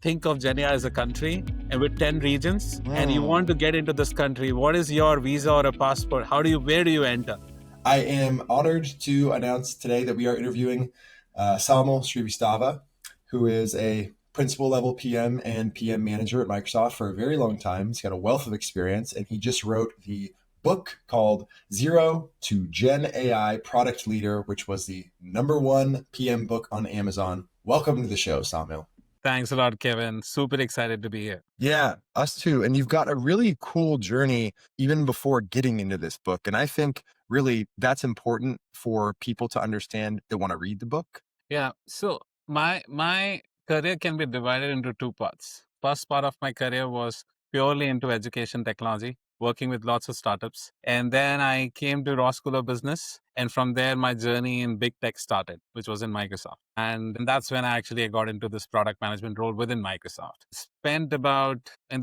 think of GenAI as a country and with 10 regions, and you want Mm. to get into this country, what is your visa or a passport? Where do you enter? I am honored to announce today that we are interviewing Saumil Shrivastava, who is a principal level PM and PM manager at Microsoft for a very long time. He's got a wealth of experience, and he just wrote the book called Zero to Gen AI Product Leader, which was the #1 PM book on Amazon. Welcome to the show, Saumil. Thanks a lot, Kevin. Super excited to be here. Yeah, us too. And you've got a really cool journey even before getting into this book. And I think really that's important for people to understand that want to read the book. Yeah. So my career can be divided into two parts. First part of my career was purely into education technology, working with lots of startups. And then I came to Raw School of Business. And from there, my journey in big tech started, which was in Microsoft. And that's when I actually got into this product management role within Microsoft. And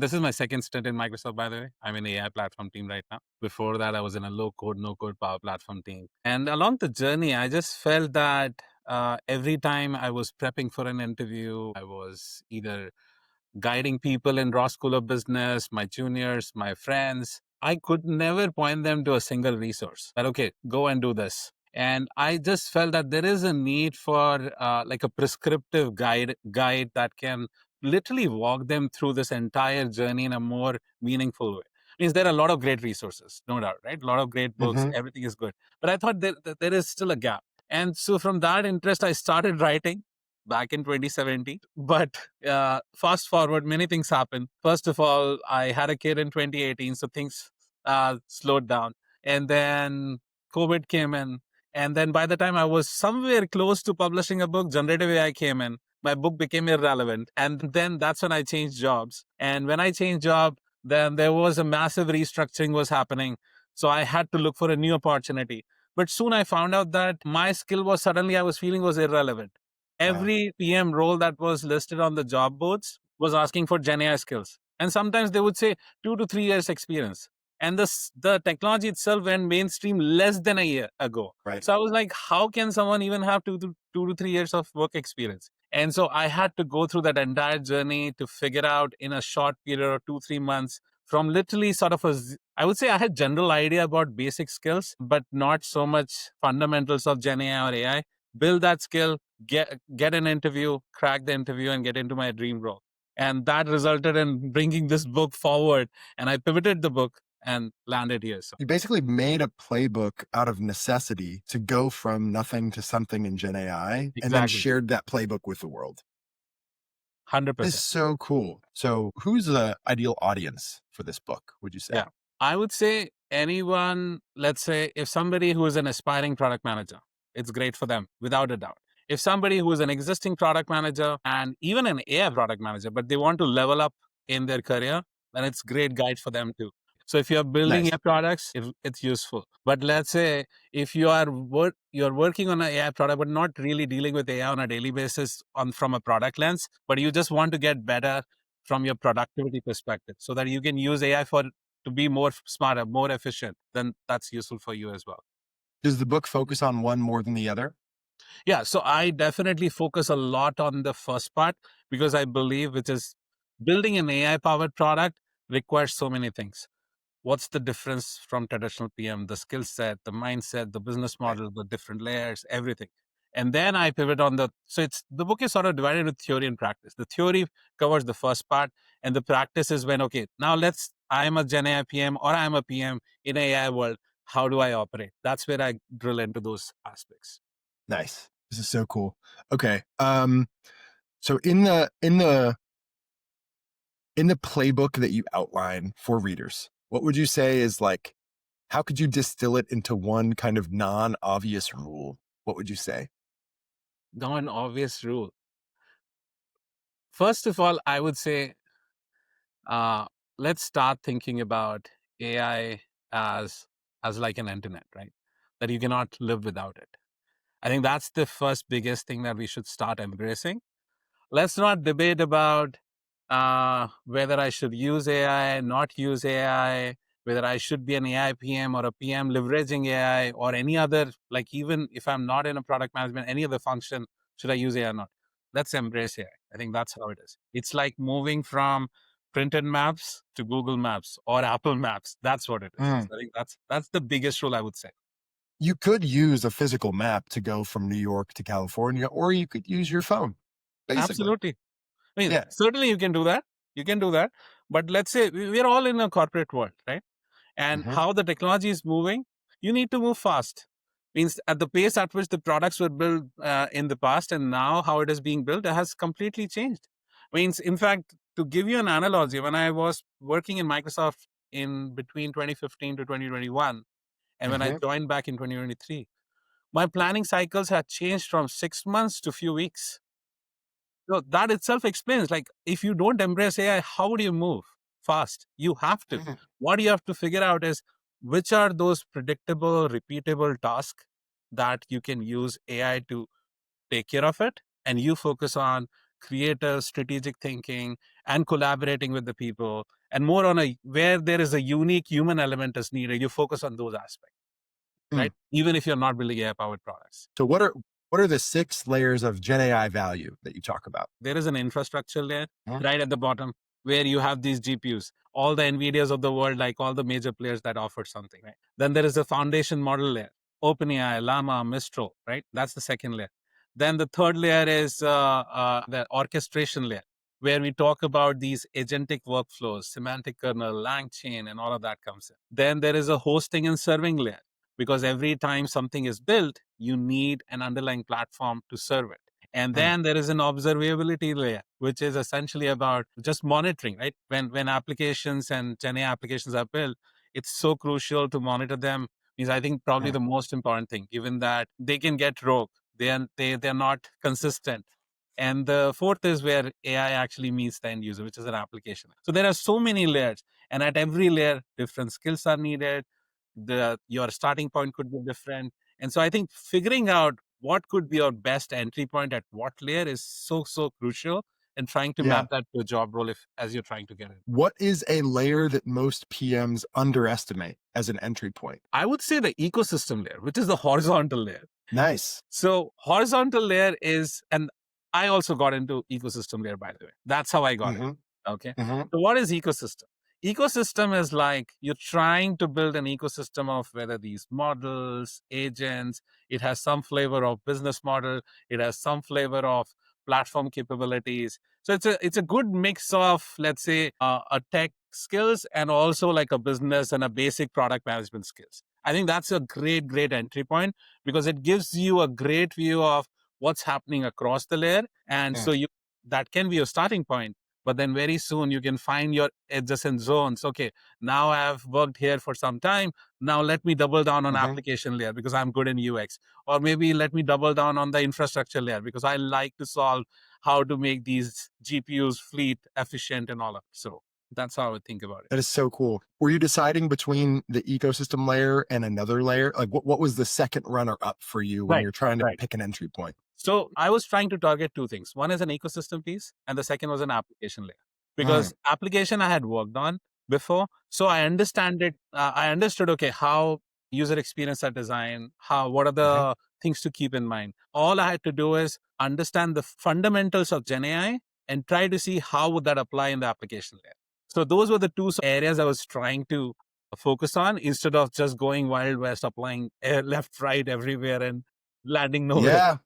this is my second stint in Microsoft, by the way. I'm in the AI platform team right now. Before that, I was in a low code, no code power platform team. And along the journey, I just felt that every time I was prepping for an interview, I was either guiding people in Raw School of Business, my juniors, my friends. I could never point them to a single resource that, okay, go and do this. And I just felt that there is a need for like a prescriptive guide that can literally walk them through this entire journey in a more meaningful way. Means there are a lot of great resources, no doubt, right? A lot of great books, everything is good. But I thought there is still a gap. And so from that interest, I started writing back in 2017. But fast forward, many things happened. First of all, I had a kid in 2018, so things slowed down. And then COVID came in. And then by the time I was somewhere close to publishing a book, generative AI came in. My book became irrelevant. And then that's when I changed jobs. And when I changed job, then there was a massive restructuring was happening. So I had to look for a new opportunity. But soon I found out that my skill was suddenly I was feeling was irrelevant. Every PM role that was listed on the job boards was asking for GenAI skills. And sometimes they would say 2 to 3 years experience. And the technology itself went mainstream less than a year ago. Right. So I was like, how can someone even have 2 to 3 years of work experience? And so I had to go through that entire journey to figure out in a short period of 2-3 months from literally sort of I would say I had general idea about basic skills, but not so much fundamentals of GenAI or AI. Build that skill, get an interview, crack the interview, and get into my dream role. And that resulted in bringing this book forward. And I pivoted the book and landed here. So You basically made a playbook out of necessity to go from nothing to something in Gen AI and then Exactly. shared that playbook with the world. 100%. It's so cool. So who's the ideal audience for this book, would you say? Yeah. I would say anyone, let's say if somebody who is an aspiring product manager, it's great for them, without a doubt. If somebody who is an existing product manager and even an AI product manager, but they want to level up in their career, then it's great guide for them too. So if you're building Nice. your products, it's useful. But let's say if you're working on an AI product, but not really dealing with AI on a daily basis from a product lens, but you just want to get better from your productivity perspective so that you can use AI to be more smarter, more efficient, then that's useful for you as well. Does the book focus on one more than the other? Yeah, so I definitely focus a lot on the first part because I believe which is building an AI powered product requires so many things. What's the difference from traditional PM, the skill set, the mindset, the business model, the different layers, everything. And then I pivot on the book is sort of divided into theory and practice. The theory covers the first part and the practice is when, okay, now I'm a Gen AI PM or I'm a PM in AI world. How do I operate? That's where I drill into those aspects. Nice. This is so cool. Okay. So in the playbook that you outline for readers, what would you say is like, how could you distill it into one kind of non-obvious rule? What would you say? Not an obvious rule. First of all, I would say, let's start thinking about AI as like an internet, right? That you cannot live without it. I think that's the first biggest thing that we should start embracing. Let's not debate about whether I should use AI, not use AI, whether I should be an AI PM or a PM leveraging AI or any other, like even if I'm not in a product management, any other function, should I use AI or not? let's embrace AI. I think that's how it is. It's like moving from printed maps to Google Maps or Apple Maps. That's what it is. Mm. So I think that's the biggest role, I would say. You could use a physical map to go from New York to California, or you could use your phone, basically. Absolutely. I mean, Yeah. certainly you can do that. You can do that. But let's say we're all in a corporate world, right? And Mhm. how the technology is moving, you need to move fast. Means at the pace at which the products were built in the past and now how it is being built, it has completely changed. Means, in fact, to give you an analogy, when I was working in Microsoft in between 2015 to 2021, and when I Mhm. joined back in 2023, my planning cycles had changed from 6 months to few weeks. So that itself explains, like, if you don't embrace AI, how do you move fast? You have to. Mhm. What you have to figure out is which are those predictable, repeatable tasks that you can use AI to take care of it. And you focus on creative, strategic thinking and collaborating with the people. And more on a where there is a unique human element is needed, you focus on those aspects, Mm. right? Even if you're not building AI powered products. So what are the 6 layers of Gen AI value that you talk about? There is an infrastructure layer Mhm. right at the bottom where you have these GPUs, all the NVIDIAs of the world, like all the major players that offer something, right? Then there is a foundation model layer, OpenAI, Llama, Mistral, right? That's the second layer. Then the third layer is the orchestration layer, where we talk about these agentic workflows, semantic kernel, LangChain, and all of that comes in. Then there is a hosting and serving layer, because every time something is built, you need an underlying platform to serve it. And Mm. then there is an observability layer, which is essentially about just monitoring, right? When applications and GenAI applications are built, it's so crucial to monitor them. Is, I think, probably Mm. the most important thing, given that they can get rogue. They're not consistent. And the fourth is where AI actually meets the end user, which is an application. So there are so many layers, and at every layer, different skills are needed. Your starting point could be different. And so I think figuring out what could be your best entry point at what layer is so crucial, and trying to Yeah. map that to a job role if as you're trying to get it. What is a layer that most PMs underestimate as an entry point? I would say the ecosystem layer, which is the horizontal layer. Nice. So horizontal layer is, and I also got into ecosystem layer, by the way. That's how I got it. Mhm. Okay. Mhm. So what is ecosystem? Ecosystem is like you're trying to build an ecosystem of whether these models, agents, it has some flavor of business model, it has some flavor of platform capabilities. So it's a good mix of, let's say, a tech skills and also like a business and a basic product management skills. I think that's a great entry point, because it gives you a great view of what's happening across the layer. And Mm. so you that can be your starting point. But then very soon you can find your adjacent zones. Okay, now I've worked here for some time. Now let me double down on Mhm. application layer because I'm good in UX. Or maybe let me double down on the infrastructure layer because I like to solve how to make these GPUs fleet efficient and all of. So that's how I would think about it. That is so cool. Were you deciding between the ecosystem layer and another layer? Like what was the second runner up for you when Right, you're trying to right. pick an entry point? So I was trying to target two things. One is an ecosystem piece, and the second was an application layer. Mm. Because application I had worked on before, so I understand it. I understood, okay, how user experience are designed, what are Mhm. the things to keep in mind. All I had to do is understand the fundamentals of GenAI and try to see how would that apply in the application layer. So those were the two areas I was trying to focus on instead of just going wild west, applying left, right, everywhere and landing nowhere. Yeah.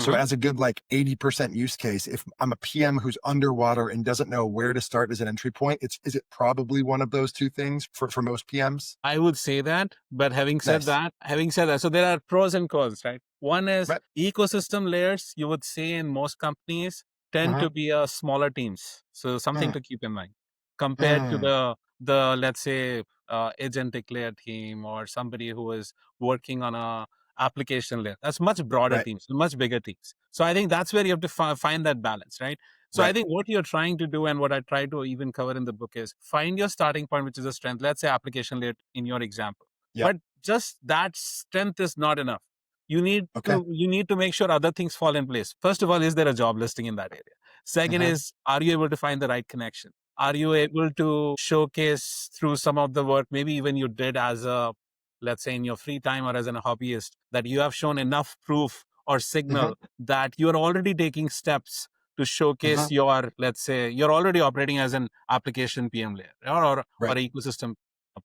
So Mhm. as a good like 80% use case, if I'm a PM who's underwater and doesn't know where to start as an entry point, is it probably one of those two things for most PMs? I would say that, but Nice. having said that, so there are pros and cons, right? One is Right. ecosystem layers, you would say in most companies tend Mhm. to be smaller teams. So something Mm. to keep in mind compared to Mm. the let's say agentic layer team or somebody who is working on a application layer. That's much broader Right. teams, much bigger teams. So I think that's where you have to find that balance, right? So I Right. think what you're trying to do and what I try to even cover in the book is find your starting point, which is a strength. Let's say application layer in your example. Yep. But just that strength is not enough. Okay. You need to make sure other things fall in place. First of all, is there a job listing in that area? Second Mhm. is, are you able to find the right connection? Are you able to showcase through some of the work, maybe even you did as a, let's say in your free time or as a hobbyist, that you have shown enough proof or Mhm. signal that you're already taking steps to showcase your, let's say, you're already operating as an application PM layer or Right. ecosystem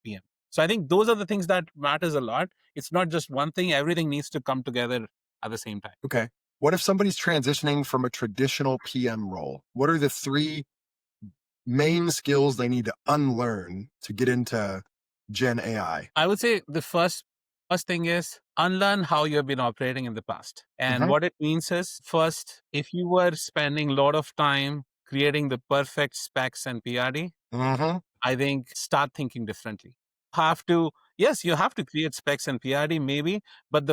PM. So I think those are the things that matters a lot. It's not just one thing. Everything needs to come together at the same time. Okay. What if somebody's transitioning from a traditional PM role? What are the 3 main skills they need to unlearn to get into Gen AI? I would say the first thing is unlearn how you have been operating in the past. And what it means is, first, if you were spending a lot of time creating the perfect specs and PRD, I think start thinking differently. Have to, yes, you have to create specs and PRD maybe, but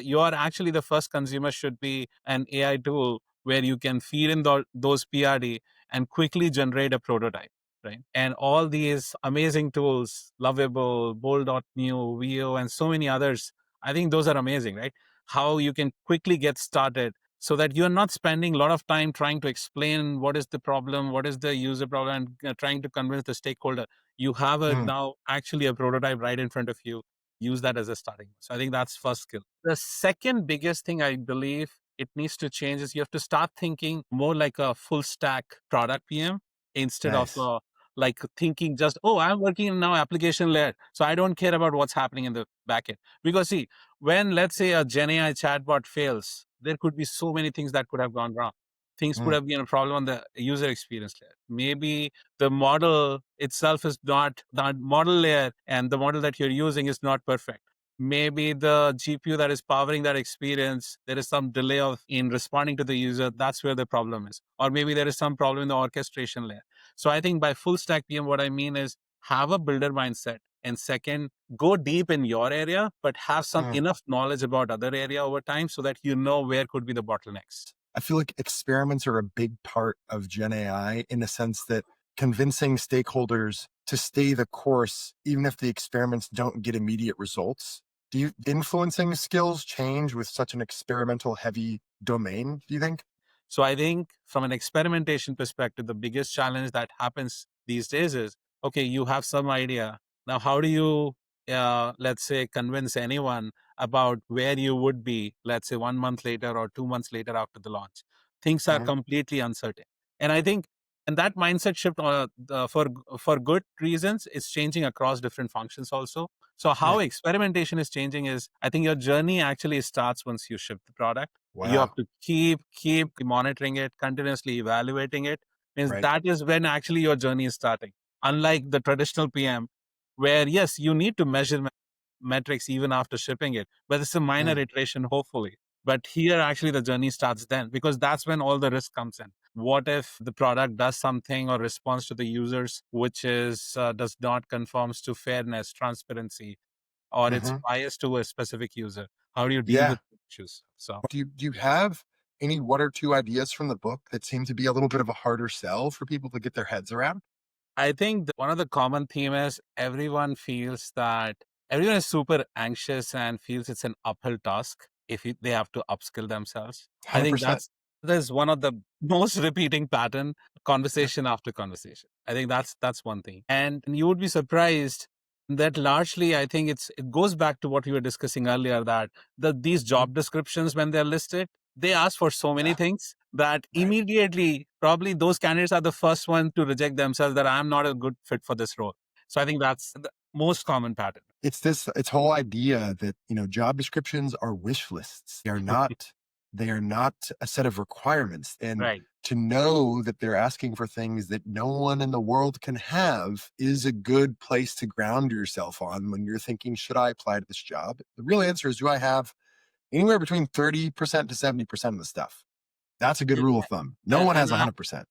you are actually the first consumer should be an AI tool where you can feed in those PRD and quickly generate a prototype, right? And all these amazing tools, Lovable, Bold.new, VO, and so many others, I think those are amazing, right? How you can quickly get started so that you're not spending a lot of time trying to explain what is the problem, what is the user problem, and trying to convince the stakeholder. You have now actually a prototype right in front of you. Use that as a starting. So I think that's first skill. The second biggest thing I believe it needs to change is you have to start thinking more like a full stack product PM instead of like thinking just, oh, I'm working in now application layer, so I don't care about what's happening in the backend. Because see, when let's say a GenAI chatbot fails, there could be so many things that could have gone wrong. Things could have been a problem on the user experience layer. Maybe the model itself is not, the model layer and the model that you're using is not perfect. Maybe the GPU that is powering that experience, there is some delay in responding to the user. That's where the problem is. Or maybe there is some problem in the orchestration layer. So I think by full stack PM, what I mean is have a builder mindset. And second, go deep in your area, but have some enough knowledge about other area over time so that you know where could be the bottlenecks. I feel like experiments are a big part of Gen AI in the sense that convincing stakeholders to stay the course, even if the experiments don't get immediate results. Do you influencing skills change with such an experimental heavy domain, do you think? So I think from an experimentation perspective, the biggest challenge that happens these days is, okay, you have some idea. Now, how do you, let's say, convince anyone about where you would be, let's say 1 month later or 2 months later after the launch? Things are completely uncertain. And I think, and that mindset shift for good reasons is changing across different functions also. So how experimentation is changing is, I think your journey actually starts once you ship the product. You have to keep monitoring it, continuously evaluating it. Means that is when actually your journey is starting. Unlike the traditional PM, where yes, you need to measure metrics even after shipping it, but it's a minor iteration, hopefully. But here, actually, the journey starts then because that's when all the risk comes in. What if the product does something or responds to the users which is does not conforms to fairness, transparency, or it's biased to a specific user? How do you deal with issues? So, do you have any 1 or 2 ideas from the book that seem to be a little bit of a harder sell for people to get their heads around? I think one of the common theme is everyone feels that everyone is super anxious and feels it's an uphill task if they have to upskill themselves. I think 100%. that's one of the most repeating pattern, conversation after conversation. I think that's one thing. And you would be surprised that largely I think it goes back to what we were discussing earlier, that these job descriptions when they're listed, they ask for so many things that immediately probably those candidates are the first one to reject themselves that I'm not a good fit for this role. So I think that's the most common pattern. It's whole idea that, job descriptions are wish lists. They are not a set of requirements. And Right. to know that they're asking for things that no one in the world can have is a good place to ground yourself on when you're thinking, should I apply to this job? The real answer is, do I have anywhere between 30% to 70% of the stuff? That's a good rule of thumb. No one has 100%.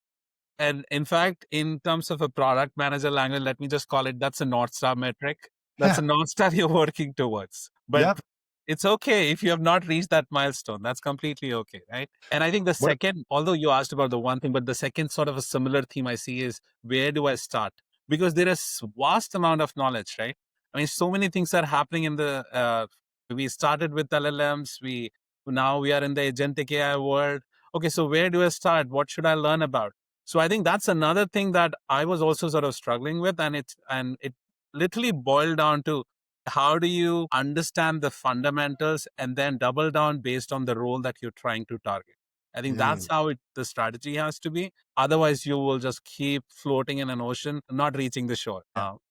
And in fact, in terms of a product manager language, let me just call it, that's a North Star metric. That's a North Star you're working towards. But it's okay if you have not reached that milestone. That's completely okay, right? And I think the second, although you asked about the one thing, but the second sort of a similar theme I see is, where do I start? Because there is vast amount of knowledge, right? I mean, so many things are happening in the, we started with LLMs. Now we are in the agentic AI world. Okay, so where do I start? What should I learn about? So I think that's another thing that I was also sort of struggling with. And it literally boiled down to, how do you understand the fundamentals and then double down based on the role that you're trying to target? I think that's how the strategy has to be. Otherwise, you will just keep floating in an ocean, not reaching the shore.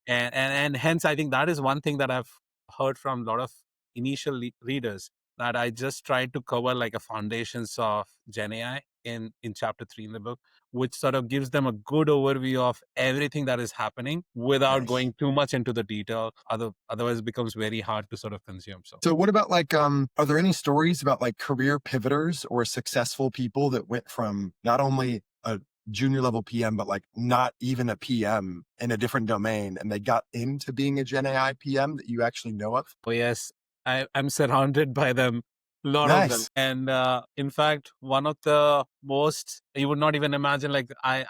And hence, I think that is one thing that I've heard from a lot of initial readers, that I just tried to cover like a foundations of GenAI in chapter 3 in the book, which sort of gives them a good overview of everything that is happening without going too much into the detail. Otherwise, it becomes very hard to sort of consume. So what about like, are there any stories about like career pivoters or successful people that went from not only a junior level PM, but like not even a PM in a different domain, and they got into being a Gen AI PM that you actually know of? Oh, yes. I'm surrounded by them, a lot of them. And in fact, one of the most, you would not even imagine, like I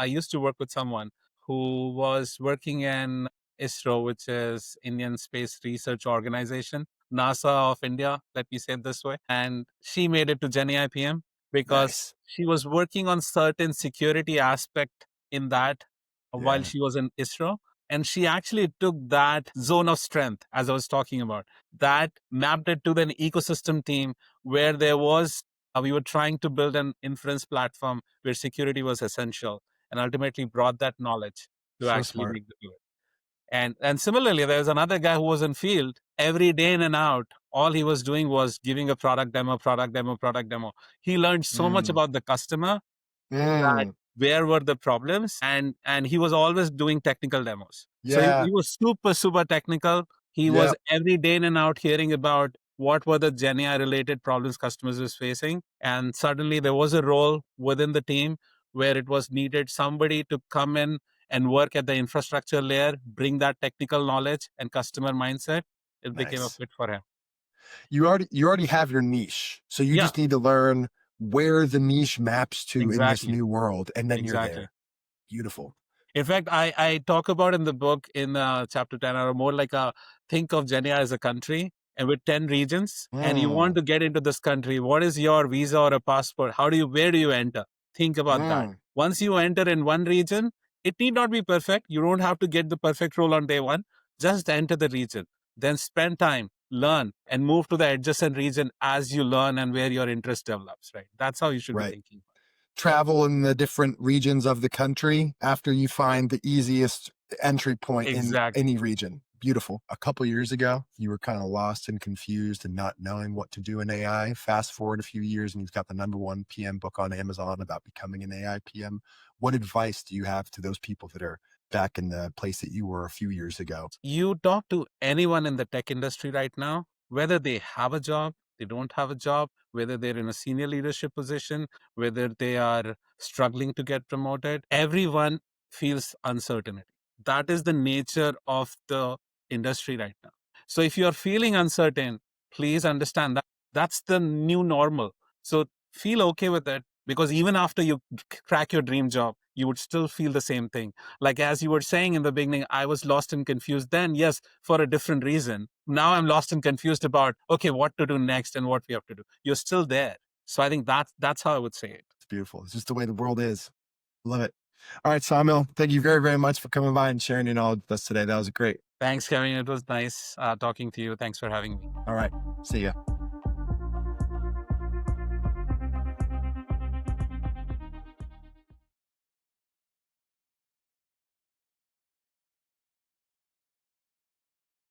used to work with someone who was working in ISRO, which is Indian Space Research Organization, NASA of India, let me say it this way. And she made it to Gen AI PM because she was working on certain security aspect in that while she was in ISRO. And she actually took that zone of strength, as I was talking about, that mapped it to an ecosystem team where there was, we were trying to build an inference platform where security was essential, and ultimately brought that knowledge to actually make the do it. And similarly, there was another guy who was in field every day in and out. All he was doing was giving a product demo. He learned so much about the customer, that where were the problems, and he was always doing technical demos. So he was super technical. He was every day in and out hearing about what were the GenAI related problems customers was facing, and suddenly there was a role within the team where it was needed somebody to come in and work at the infrastructure layer, bring that technical knowledge and customer mindset. It became a fit for him. You already have your niche, so you just need to learn where the niche maps to in this new world, and then you're there. Beautiful. In fact, I talk about in the book in chapter 10, or more like think of GenAI as a country and with 10 regions, and you want to get into this country. What is your visa or a passport? Where do you enter? Think about that. Once you enter in one region, it need not be perfect. You don't have to get the perfect role on day one. Just enter the region. Then spend time, learn, and move to the adjacent region as you learn and where your interest develops, right? That's how you should be thinking. Travel in the different regions of the country after you find the easiest entry point in any region. Beautiful. A couple years ago, you were kind of lost and confused and not knowing what to do in AI. Fast forward a few years and you've got the #1 PM book on Amazon about becoming an AI PM. What advice do you have to those people that are back in the place that you were a few years ago? You talk to anyone in the tech industry right now, whether they have a job, they don't have a job, whether they're in a senior leadership position, whether they are struggling to get promoted, everyone feels uncertainty. That is the nature of the industry right now. So if you're feeling uncertain, please understand that that's the new normal. So feel okay with it, because even after you crack your dream job, you would still feel the same thing. Like as you were saying in the beginning, I was lost and confused then, yes, for a different reason. Now I'm lost and confused about, okay, what to do next and what we have to do. You're still there. So I think that's how I would say it. It's beautiful. It's just the way the world is. Love it. All right, Saumil, thank you very, very much for coming by and sharing your knowledge with us today. That was great. Thanks, Kevin. It was nice talking to you. Thanks for having me. All right. See ya.